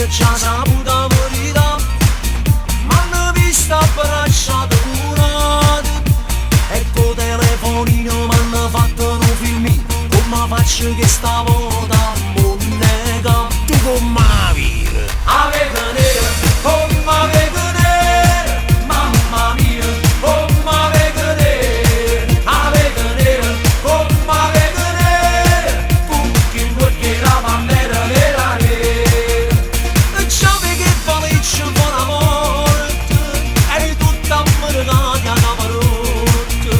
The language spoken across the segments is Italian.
che ci ha saputo verità, m'hanno vista abbracciata curata, e col telefonino m'hanno fatto un filmino, come faccio che stavolta non nega. Tu come la vita? Aveva nera, come aveva nera, mamma mia, come aveva nera, aveva nera, come aveva nera, tutti perché la bandera nera nera. E ciavi che valiccia con la morte, e tutta ammarcata a caparotte,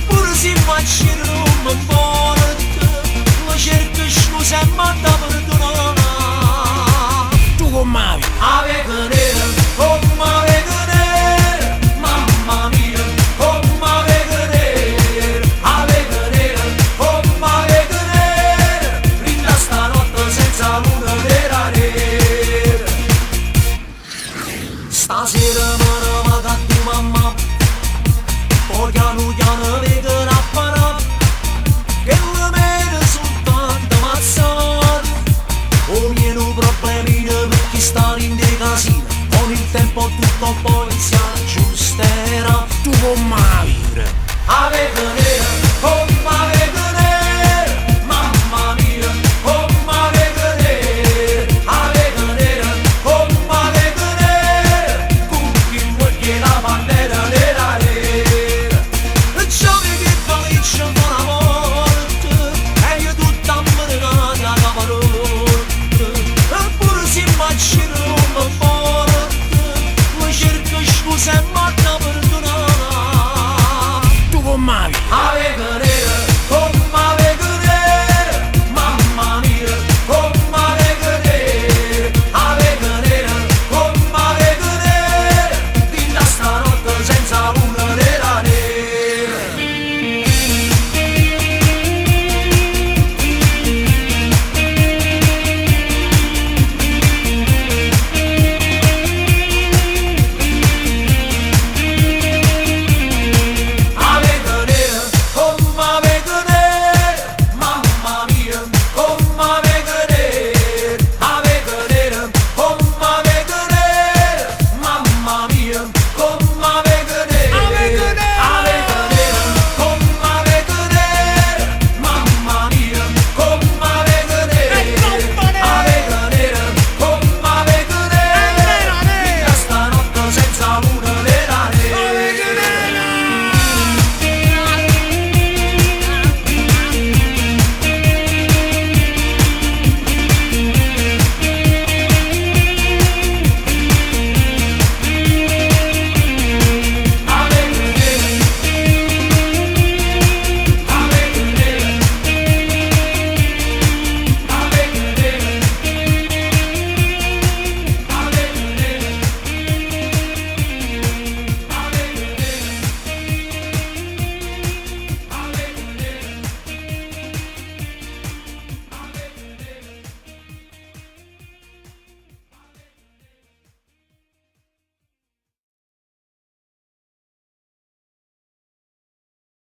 pure si immaginano un morte, la cerca scusa e manda perdonare. Tu come la vita? Aveva nera, come aveva nera, mamma mia, come aveva nera, aveva nera, come aveva nera, rinda stanotte senza luna nera nera. Stasera me ne vado a tu mamma, poi piano piano vedo la parata, che la mena soltanto ammazzata. O meno problemi perché stare in dei casini, con il tempo tutto poi si aggiusterà. Tu come la vita? Aveva